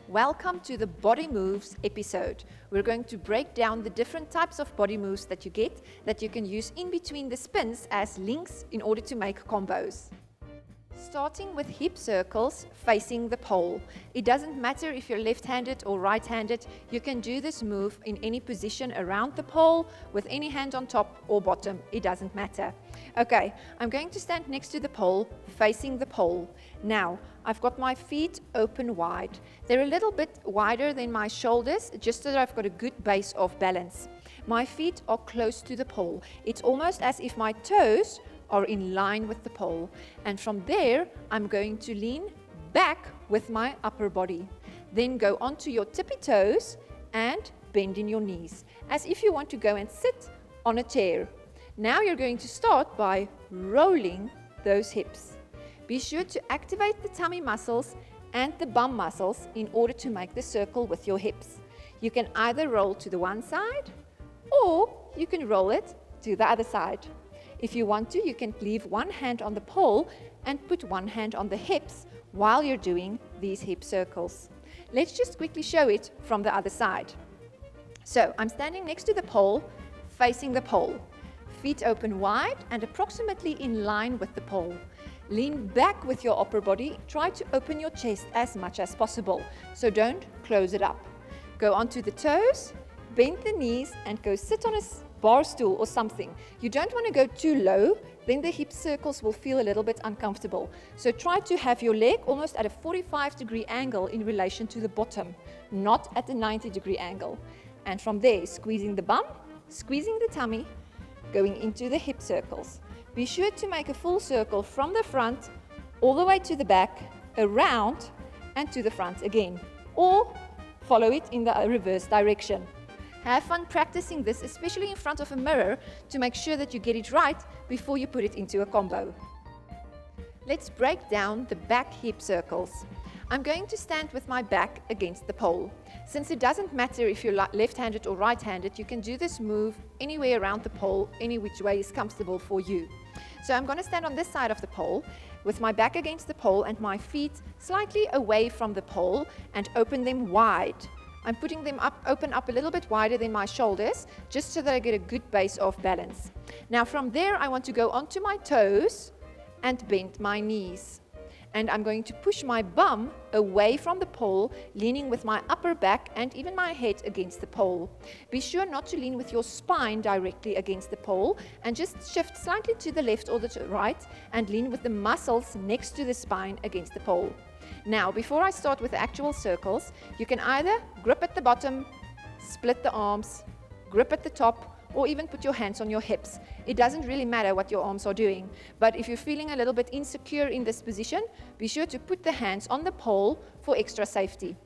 Welcome to the Body Moves episode. We're going to break down the different types of body moves that you get that you can use in between the spins as links in order to make combos. Starting with hip circles facing the pole. It doesn't matter if you're left-handed or right-handed, you can do this move in any position around the pole with any hand on top or bottom, it doesn't matter. Okay, I'm going to stand next to the pole, facing the pole. Now, I've got my feet open wide. They're a little bit wider than my shoulders, just so that I've got a good base of balance. My feet are close to the pole. It's almost as if my toes are in line with the pole. And from there, I'm going to lean back with my upper body. Then go onto your tippy toes and bend in your knees, as if you want to go and sit on a chair. Now you're going to start by rolling those hips. Be sure to activate the tummy muscles and the bum muscles in order to make the circle with your hips. You can either roll to the one side or you can roll it to the other side. If you want to, you can leave one hand on the pole and put one hand on the hips while you're doing these hip circles. Let's just quickly show it from the other side. So I'm standing next to the pole, facing the pole. Feet open wide and approximately in line with the pole. Lean back with your upper body. Try to open your chest as much as possible, so don't close it up. Go onto the toes, bend the knees and go sit on a bar stool or something. You don't want to go too low, then the hip circles will feel a little bit uncomfortable. So try to have your leg almost at a 45-degree angle in relation to the bottom, not at a 90-degree angle. And from there, squeezing the bum, squeezing the tummy, going into the hip circles. Be sure to make a full circle from the front all the way to the back, around and to the front again, or follow it in the reverse direction. Have fun practicing this, especially in front of a mirror, to make sure that you get it right before you put it into a combo. Let's break down the back hip circles. I'm going to stand with my back against the pole. Since it doesn't matter if you're left-handed or right-handed, you can do this move anywhere around the pole, any which way is comfortable for you. So I'm going to stand on this side of the pole with my back against the pole and my feet slightly away from the pole and open them wide. I'm putting them open up a little bit wider than my shoulders, just so that I get a good base of balance. Now from there, I want to go onto my toes and bend my knees. And I'm going to push my bum away from the pole, leaning with my upper back and even my head against the pole. Be sure not to lean with your spine directly against the pole, and just shift slightly to the left or the right and lean with the muscles next to the spine against the pole. Now, before I start with the actual circles, you can either grip at the bottom, split the arms, grip at the top, or even put your hands on your hips. It doesn't really matter what your arms are doing, but if you're feeling a little bit insecure in this position, be sure to put the hands on the pole for extra safety.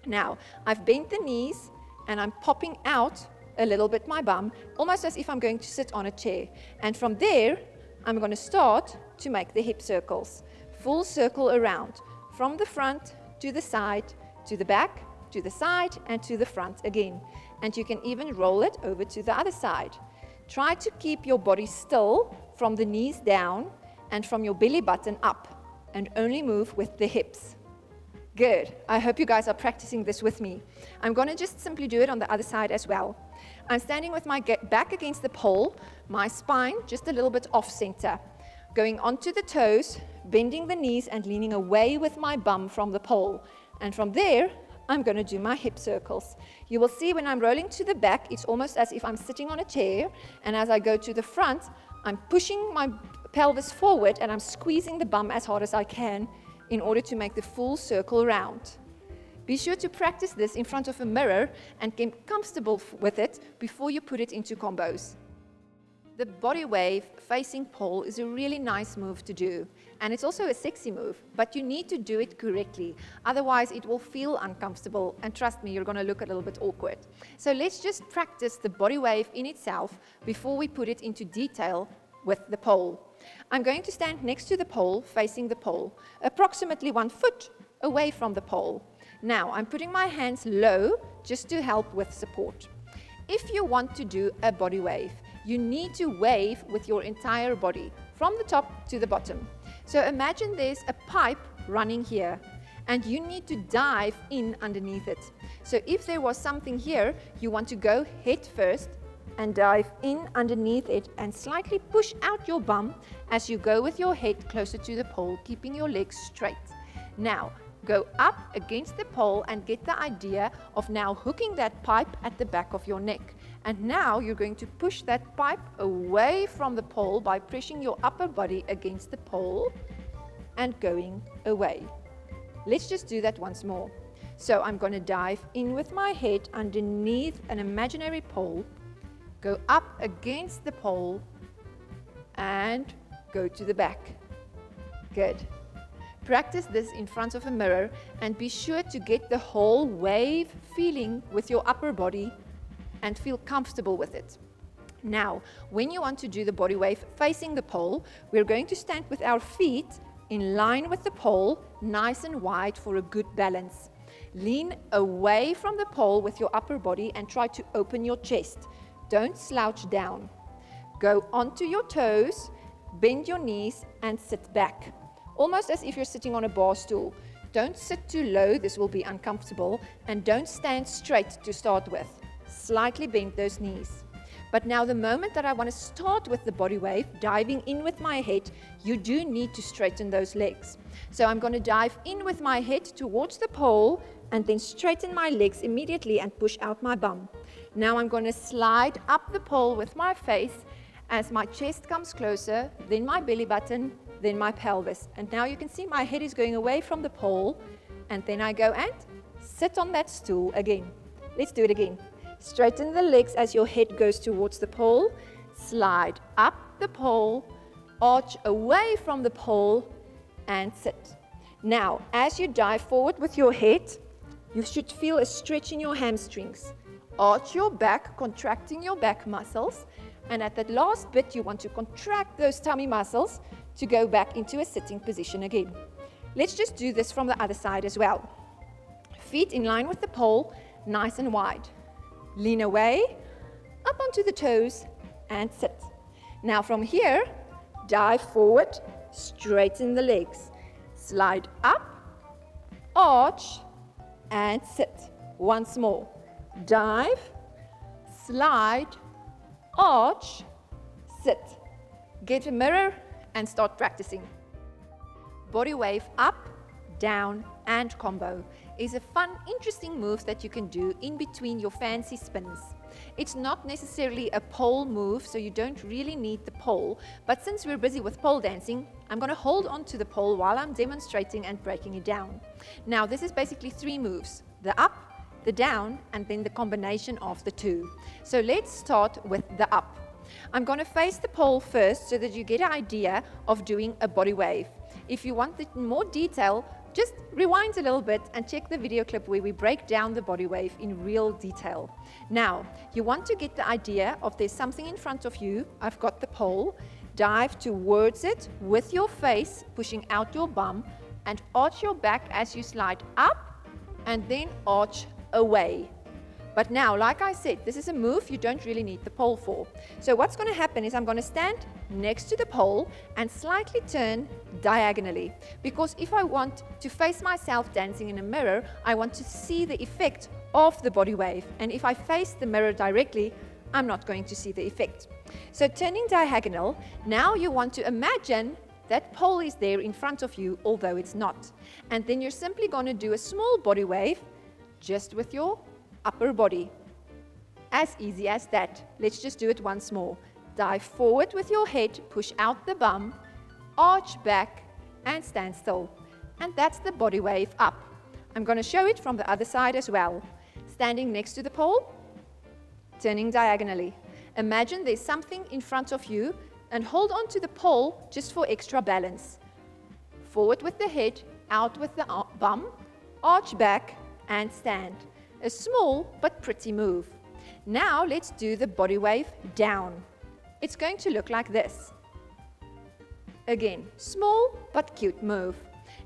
Now, I've bent the knees and I'm popping out a little bit my bum, almost as if I'm going to sit on a chair. And from there, I'm going to start to make the hip circles. Full circle around, from the front to the side, to the back, to the side, and to the front again. And you can even roll it over to the other side. Try to keep your body still from the knees down and from your belly button up, and only move with the hips. Good. I hope you guys are practicing this with me. I'm going to just simply do it on the other side as well. I'm standing with my back against the pole, my spine just a little bit off center. Going onto the toes, bending the knees and leaning away with my bum from the pole. And from there, I'm going to do my hip circles. You will see when I'm rolling to the back, it's almost as if I'm sitting on a chair. And as I go to the front, I'm pushing my pelvis forward and I'm squeezing the bum as hard as I can in order to make the full circle round. Be sure to practice this in front of a mirror and get comfortable with it before you put it into combos. The body wave facing pole is a really nice move to do, and it's also a sexy move, but you need to do it correctly. Otherwise, it will feel uncomfortable, and trust me, you're going to look a little bit awkward. So let's just practice the body wave in itself before we put it into detail with the pole. I'm going to stand next to the pole, facing the pole, approximately 1 foot away from the pole. Now, I'm putting my hands low just to help with support. If you want to do a body wave, you need to wave with your entire body, from the top to the bottom. So imagine there's a pipe running here, and you need to dive in underneath it. So if there was something here, you want to go head first and dive in underneath it and slightly push out your bum as you go with your head closer to the pole, keeping your legs straight. Now, go up against the pole and get the idea of now hooking that pipe at the back of your neck. And now you're going to push that pipe away from the pole by pressing your upper body against the pole and going away. Let's just do that once more. So I'm going to dive in with my head underneath an imaginary pole, go up against the pole, and go to the back. Good. Practice this in front of a mirror and be sure to get the whole wave feeling with your upper body and feel comfortable with it. Now, when you want to do the body wave facing the pole, we're going to stand with our feet in line with the pole, nice and wide for a good balance. Lean away from the pole with your upper body and try to open your chest. Don't slouch down. Go onto your toes, bend your knees, and sit back, almost as if you're sitting on a bar stool. Don't sit too low, this will be uncomfortable, and don't stand straight to start with. Slightly bend those knees. But now the moment that I want to start with the body wave, diving in with my head, you do need to straighten those legs. So I'm going to dive in with my head towards the pole and then straighten my legs immediately and push out my bum. Now I'm going to slide up the pole with my face as my chest comes closer, then my belly button, then my pelvis. And now you can see my head is going away from the pole, and then I go and sit on that stool again. Let's do it again. Straighten the legs as your head goes towards the pole, slide up the pole, arch away from the pole, and sit. Now, as you dive forward with your head, you should feel a stretch in your hamstrings. Arch your back, contracting your back muscles, and at that last bit, you want to contract those tummy muscles to go back into a sitting position again. Let's just do this from the other side as well. Feet in line with the pole, nice and wide. Lean away, up onto the toes, and sit. Now from here, dive forward, straighten the legs. Slide up, arch, and sit. Once more. Dive, slide, arch, sit. Get a mirror and start practicing. Body wave up, down, and combo is a fun, interesting move that you can do in between your fancy spins. It's not necessarily a pole move, so you don't really need the pole, but since we're busy with pole dancing, I'm going to hold on to the pole while I'm demonstrating and breaking it down. Now, this is basically 3 moves: the up, the down, and then the combination of the 2. So let's start with the up. I'm going to face the pole first so that you get an idea of doing a body wave. If you want it in more detail, just rewind a little bit and check the video clip where we break down the body wave in real detail. Now, you want to get the idea of there's something in front of you. I've got the pole. Dive towards it with your face, pushing out your bum, and arch your back as you slide up and then arch away. But now, like I said, this is a move you don't really need the pole for. So what's going to happen is I'm going to stand next to the pole and slightly turn diagonally. Because if I want to face myself dancing in a mirror, I want to see the effect of the body wave. And if I face the mirror directly, I'm not going to see the effect. So turning diagonal, now you want to imagine that pole is there in front of you, although it's not. And then you're simply going to do a small body wave just with your upper body. As easy as that. Let's just do it once more. Dive forward with your head, push out the bum, arch back, and stand still. And that's the body wave up. I'm going to show it from the other side as well. Standing next to the pole, turning diagonally. Imagine there's something in front of you and hold on to the pole just for extra balance. Forward with the head, out with the bum, arch back, and stand. A small but pretty move. Now let's do the body wave down. It's going to look like this. Again, small but cute move.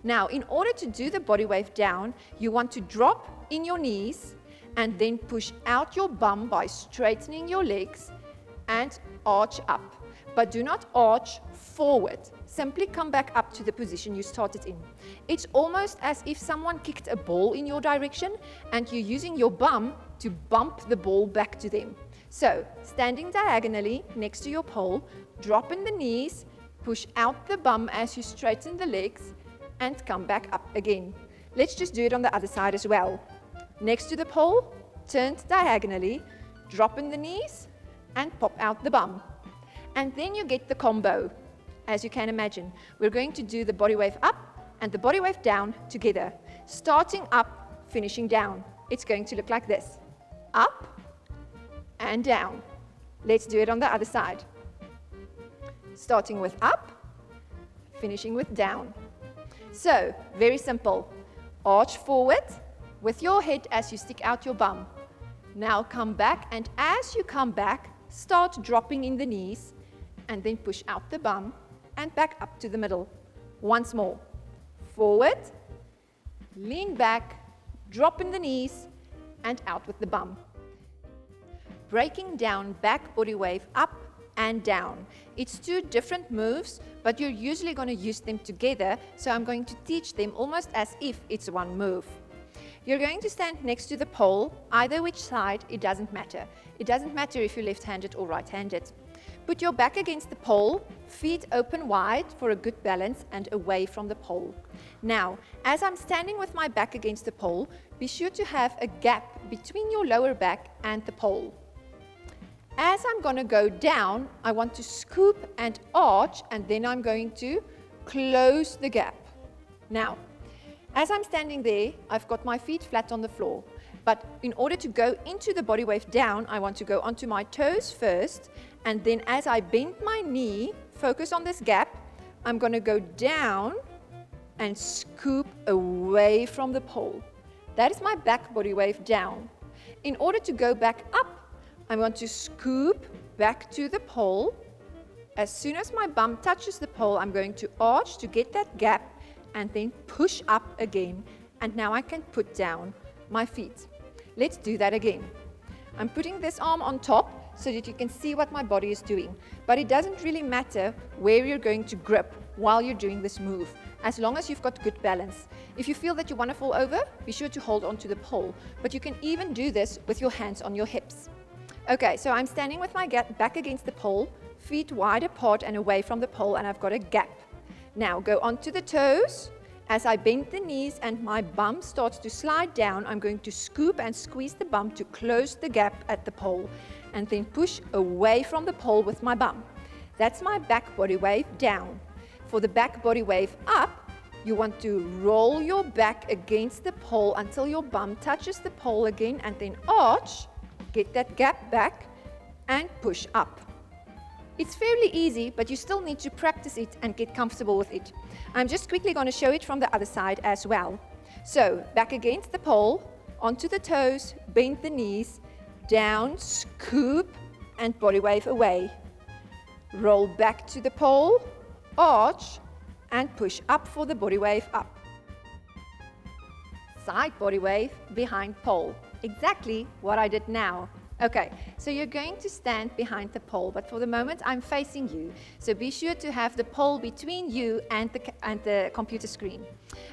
Now, in order to do the body wave down, you want to drop in your knees and then push out your bum by straightening your legs and arch up. But do not arch forward. Simply come back up to the position you started in. It's almost as if someone kicked a ball in your direction and you're using your bum to bump the ball back to them. So, standing diagonally next to your pole, drop in the knees, push out the bum as you straighten the legs, and come back up again. Let's just do it on the other side as well. Next to the pole, turned diagonally, drop in the knees, and pop out the bum. And then you get the combo. As you can imagine, we're going to do the body wave up and the body wave down together. Starting up, finishing down. It's going to look like this. Up and down. Let's do it on the other side. Starting with up, finishing with down. So, very simple. Arch forward with your head as you stick out your bum. Now come back, and as you come back, start dropping in the knees and then push out the bum and back up to the middle. Once more. Forward, lean back, drop in the knees and out with the bum. Breaking down back body wave up and down. It's two different moves, but you're usually going to use them together, so I'm going to teach them almost as if it's one move. You're going to stand next to the pole, either which side, it doesn't matter. It doesn't matter if you're left-handed or right-handed. Put your back against the pole, feet open wide for a good balance and away from the pole. Now, as I'm standing with my back against the pole, be sure to have a gap between your lower back and the pole. As I'm going to go down, I want to scoop and arch, and then I'm going to close the gap. Now, as I'm standing there, I've got my feet flat on the floor. But in order to go into the body wave down, I want to go onto my toes first, and then as I bend my knee, focus on this gap, I'm going to go down and scoop away from the pole. That is my back body wave down. In order to go back up, I want to scoop back to the pole. As soon as my bum touches the pole, I'm going to arch to get that gap and then push up again. And now I can put down my feet. Let's do that again. I'm putting this arm on top so that you can see what my body is doing. But it doesn't really matter where you're going to grip while you're doing this move, as long as you've got good balance. If you feel that you want to fall over, be sure to hold on to the pole. But you can even do this with your hands on your hips. Okay, so I'm standing with my back against the pole, feet wide apart and away from the pole, and I've got a gap. Now go onto the toes. As I bend the knees and my bum starts to slide down, I'm going to scoop and squeeze the bum to close the gap at the pole, and then push away from the pole with my bum. That's my back body wave down. For the back body wave up, you want to roll your back against the pole until your bum touches the pole again, and then arch. Get that gap back and push up. It's fairly easy, but you still need to practice it and get comfortable with it. I'm just quickly going to show it from the other side as well. So, back against the pole, onto the toes, bend the knees, down, scoop, and body wave away. Roll back to the pole, arch, and push up for the body wave up. Side body wave behind pole. Exactly what I did now. Okay, so you're going to stand behind the pole, but for the moment I'm facing you. So be sure to have the pole between you and the computer screen.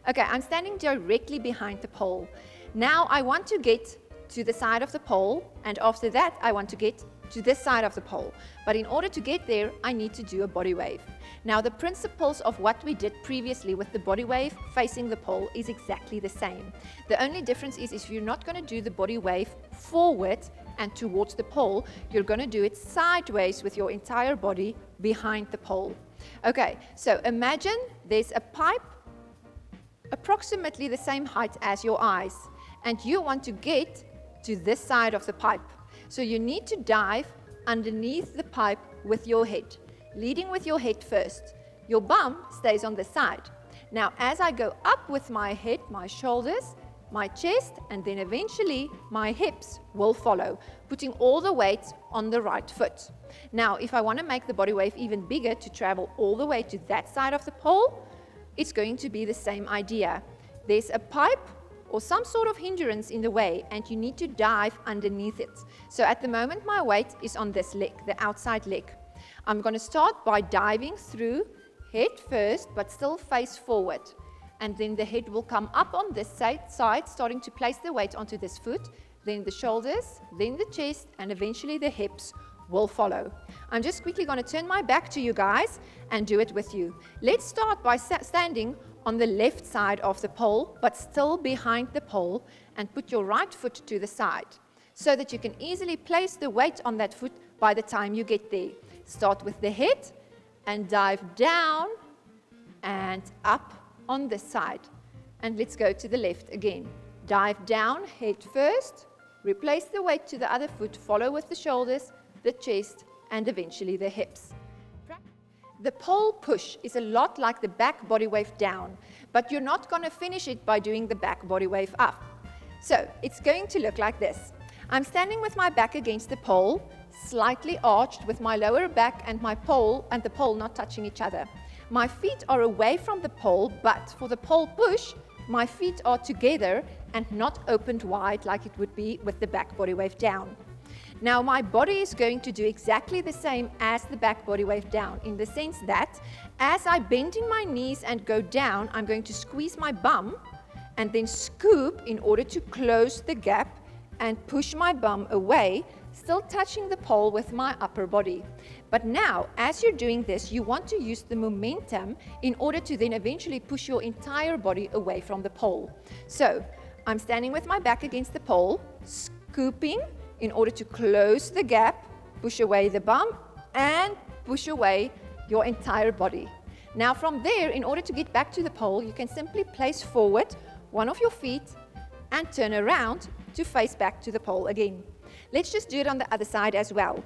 Okay, I'm standing directly behind the pole. Now I want to get to the side of the pole, and after that I want to get to this side of the pole. But in order to get there, I need to do a body wave. Now the principles of what we did previously with the body wave facing the pole is exactly the same. The only difference is if you're not going to do the body wave forward and towards the pole, you're going to do it sideways with your entire body behind the pole. Okay, so imagine there's a pipe approximately the same height as your eyes, and you want to get to this side of the pipe. So you need to dive underneath the pipe with your head, leading with your head first. Your bum stays on the side. Now, as I go up with my head, my shoulders, my chest, and then eventually my hips will follow, putting all the weight on the right foot. Now, if I want to make the body wave even bigger to travel all the way to that side of the pole, it's going to be the same idea. There's a pipe or some sort of hindrance in the way, and you need to dive underneath it. So at the moment, my weight is on this leg, the outside leg. I'm going to start by diving through head first, but still face forward. And then the head will come up on this side, starting to place the weight onto this foot, then the shoulders, then the chest, and eventually the hips will follow. I'm just quickly going to turn my back to you guys and do it with you. Let's start by standing on the left side of the pole, but still behind the pole, and put your right foot to the side so that you can easily place the weight on that foot by the time you get there. Start with the head and dive down and up on this side. And let's go to the left again. Dive down, head first, replace the weight to the other foot, follow with the shoulders, the chest, and eventually the hips. The pole push is a lot like the back body wave down, but you're not going to finish it by doing the back body wave up. So it's going to look like this. I'm standing with my back against the pole, slightly arched with my lower back and my pole and the pole not touching each other. My feet are away from the pole, but for the pole push, my feet are together and not opened wide like it would be with the back body wave down. Now my body is going to do exactly the same as the back body wave down, in the sense that as I bend in my knees and go down, I'm going to squeeze my bum and then scoop in order to close the gap and push my bum away, still touching the pole with my upper body. But now, as you're doing this, you want to use the momentum in order to then eventually push your entire body away from the pole. So I'm standing with my back against the pole, scooping in order to close the gap, push away the bum, and push away your entire body. Now from there, in order to get back to the pole, you can simply place forward one of your feet and turn around to face back to the pole again. Let's just do it on the other side as well.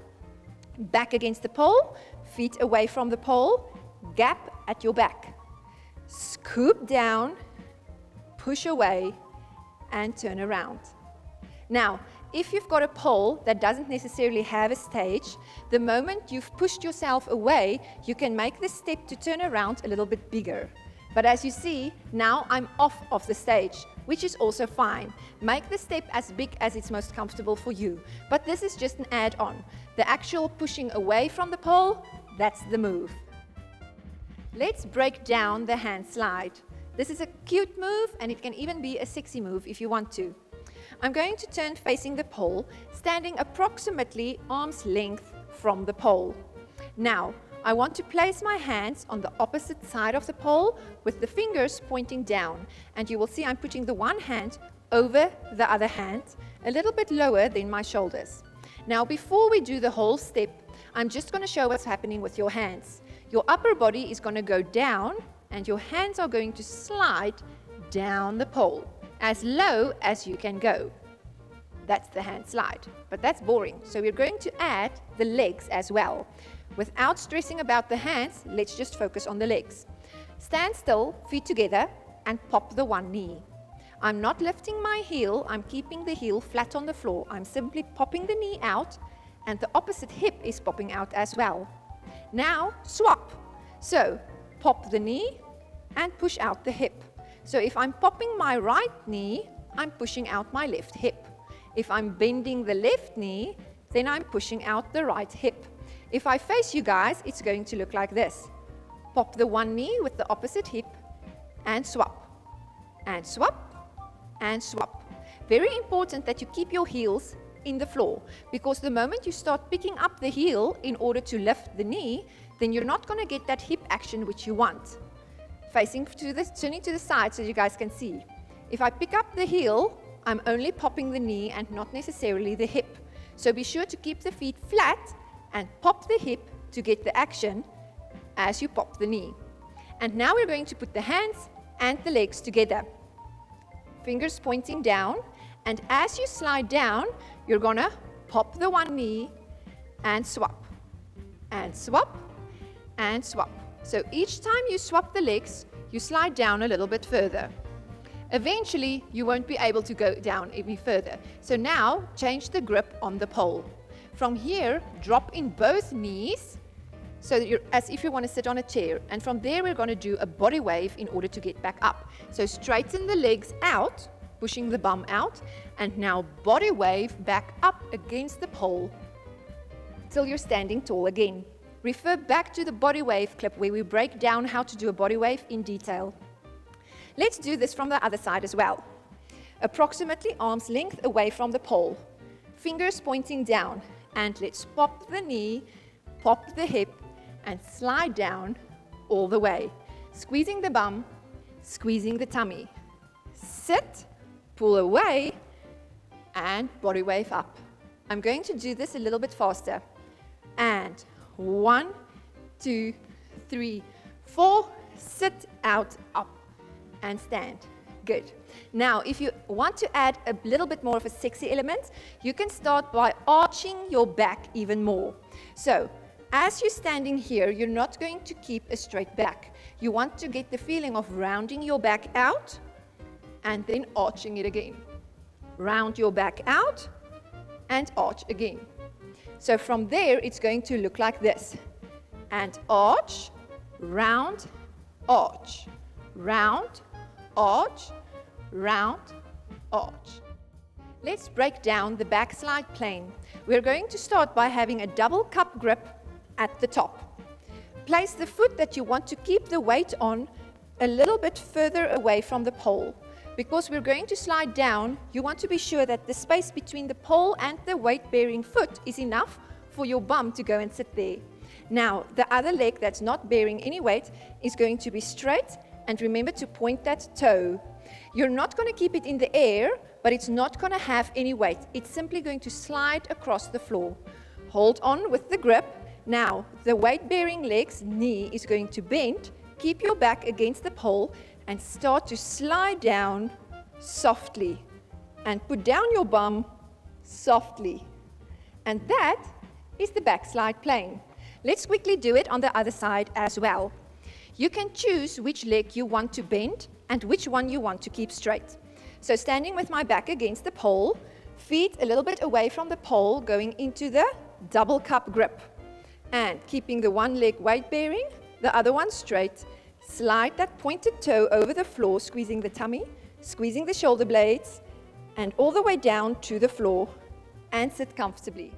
Back against the pole, feet away from the pole, gap at your back. Scoop down, push away, and turn around. Now, if you've got a pole that doesn't necessarily have a stage, the moment you've pushed yourself away, you can make the step to turn around a little bit bigger. But as you see, now I'm off of the stage, which is also fine. Make the step as big as it's most comfortable for you. But this is just an add-on. The actual pushing away from the pole, that's the move. Let's break down the hand slide. This is a cute move, and it can even be a sexy move if you want to. I'm going to turn facing the pole, standing approximately arm's length from the pole. Now, I want to place my hands on the opposite side of the pole with the fingers pointing down, and you will see I'm putting the one hand over the other hand, a little bit lower than my shoulders. Now, before we do the whole step, I'm just going to show what's happening with your hands. Your upper body is going to go down, and your hands are going to slide down the pole as low as you can go. That's the hand slide, but that's boring. So we're going to add the legs as well. Without stressing about the hands, let's just focus on the legs. Stand still, feet together, and pop the one knee. I'm not lifting my heel, I'm keeping the heel flat on the floor. I'm simply popping the knee out, and the opposite hip is popping out as well. Now, swap. So, pop the knee and push out the hip. So if I'm popping my right knee, I'm pushing out my left hip. If I'm bending the left knee, then I'm pushing out the right hip. If I face you guys, it's going to look like this. Pop the one knee with the opposite hip and swap, and swap, and swap. Very important that you keep your heels in the floor, because the moment you start picking up the heel in order to lift the knee, then you're not going to get that hip action which you want. Facing to the, turning to the side so you guys can see. If I pick up the heel, I'm only popping the knee and not necessarily the hip. So be sure to keep the feet flat and pop the hip to get the action as you pop the knee. And now we're going to put the hands and the legs together. Fingers pointing down, and as you slide down, you're gonna pop the one knee and swap, and swap, and swap. So each time you swap the legs, you slide down a little bit further. Eventually, you won't be able to go down any further. So now, change the grip on the pole. From here, drop in both knees, so that you're as if you want to sit on a chair. And from there, we're going to do a body wave in order to get back up. So straighten the legs out, pushing the bum out, and now body wave back up against the pole till you're standing tall again. refer back to the body wave clip where we break down how to do a body wave in detail. Let's do this from the other side as well. Approximately arm's length away from the pole, fingers pointing down, and let's pop the knee, pop the hip, and slide down all the way, squeezing the bum, squeezing the tummy. Sit, pull away, and body wave up. I'm going to do this a little bit faster. And 1, 2, 3, 4, sit, out, up, and stand. Good. Now, if you want to add a little bit more of a sexy element, you can start by arching your back even more. So, as you're standing here, you're not going to keep a straight back. You want to get the feeling of rounding your back out and then arching it again. Round your back out and arch again. So from there, it's going to look like this. And arch, round, arch, round, arch, round, arch. Let's break down the backslide plane. We're going to start by having a double cup grip at the top. Place the foot that you want to keep the weight on a little bit further away from the pole. Because we're going to slide down, you want to be sure that the space between the pole and the weight-bearing foot is enough for your bum to go and sit there. Now, the other leg that's not bearing any weight is going to be straight, and remember to point that toe. You're not going to keep it in the air, but it's not going to have any weight. It's simply going to slide across the floor. Hold on with the grip. Now, the weight-bearing leg's knee is going to bend. Keep your back against the pole and start to slide down softly. And put down your bum softly. And that is the backslide plane. Let's quickly do it on the other side as well. You can choose which leg you want to bend and which one you want to keep straight. So standing with my back against the pole, feet a little bit away from the pole, going into the double cup grip. And keeping the one leg weight bearing, the other one straight. Slide that pointed toe over the floor, squeezing the tummy, squeezing the shoulder blades, and all the way down to the floor, and sit comfortably.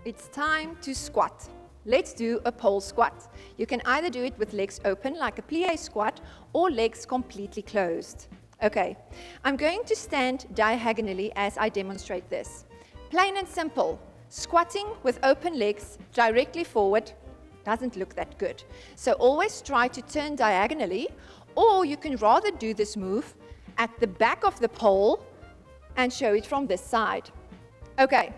It's time to squat. Let's do a pole squat. You can either do it with legs open like a plie squat or legs completely closed. Okay, I'm going to stand diagonally as I demonstrate this. Plain and simple, squatting with open legs directly forward doesn't look that good. So always try to turn diagonally, or you can rather do this move at the back of the pole and show it from this side. Okay,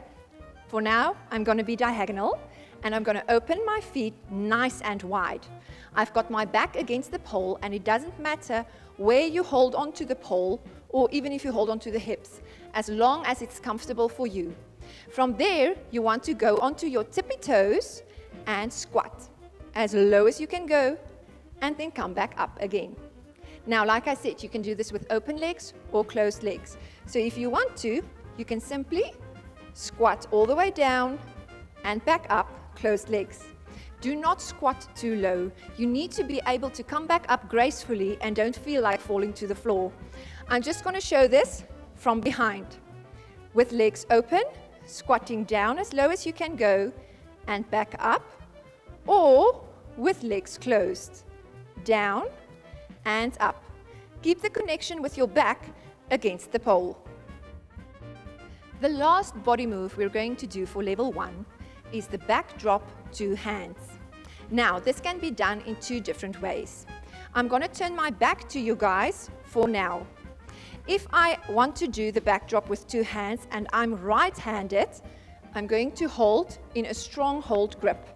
for now, I'm going to be diagonal, and I'm going to open my feet nice and wide. I've got my back against the pole, and it doesn't matter where you hold onto the pole, or even if you hold onto the hips, as long as it's comfortable for you. From there, you want to go onto your tippy toes and squat as low as you can go, and then come back up again. Now, like I said, you can do this with open legs or closed legs. So if you want to, you can simply squat all the way down and back up, closed legs. Do not squat too low. You need to be able to come back up gracefully and don't feel like falling to the floor. I'm just going to show this from behind. With legs open, squatting down as low as you can go and back up, or with legs closed, down and up. Keep the connection with your back against the pole. The last body move we're going to do for level 1 is the back drop 2 hands. Now, this can be done in 2 different ways. I'm going to turn my back to you guys for now. If I want to do the back drop with 2 hands and I'm right-handed, I'm going to hold in a strong hold grip.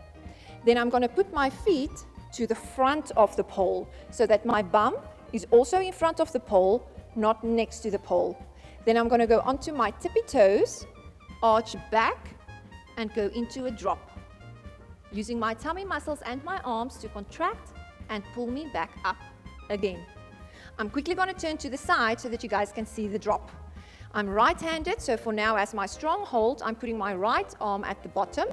Then I'm going to put my feet to the front of the pole so that my bum is also in front of the pole, not next to the pole. Then I'm going to go onto my tippy toes, arch back, and go into a drop, using my tummy muscles and my arms to contract and pull me back up again. I'm quickly going to turn to the side so that you guys can see the drop. I'm right-handed, so for now, as my strong hold, I'm putting my right arm at the bottom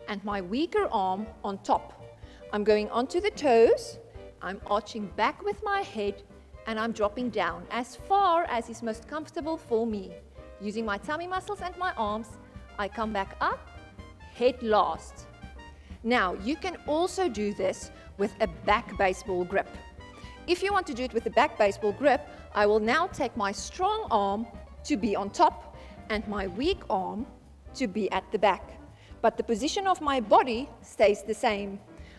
and my weaker arm on top. I'm going onto the toes, I'm arching back with my head, and I'm dropping down as far as is most comfortable for me. Using my tummy muscles and my arms, I come back up, head last. Now, you can also do this with a back baseball grip. If you want to do it with the back baseball grip, I will now take my strong arm to be on top and my weak arm to be at the back. But the position of my body stays the same.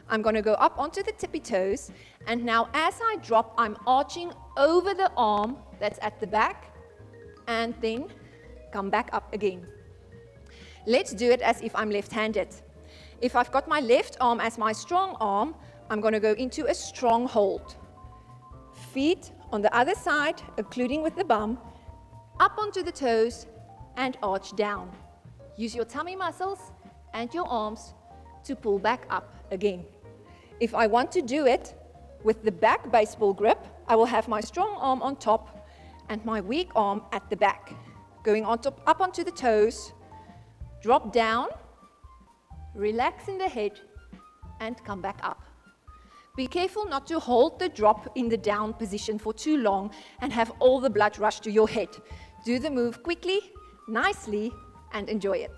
I'm going to go up onto the tippy toes, and now as I drop, I'm arching over the arm that's at the back, and then come back up again. Let's do it as if I'm left-handed. If I've got my left arm as my strong arm, I'm going to go into a strong hold. Feet on the other side, including with the bum, up onto the toes, and arch down. Use your tummy muscles and your arms to pull back up again. If I want to do it with the back baseball grip, I will have my strong arm on top and my weak arm at the back. Going on top, up onto the toes, drop down, relax in the head, and come back up. Be careful not to hold the drop in the down position for too long and have all the blood rush to your head. Do the move quickly, nicely, and enjoy it.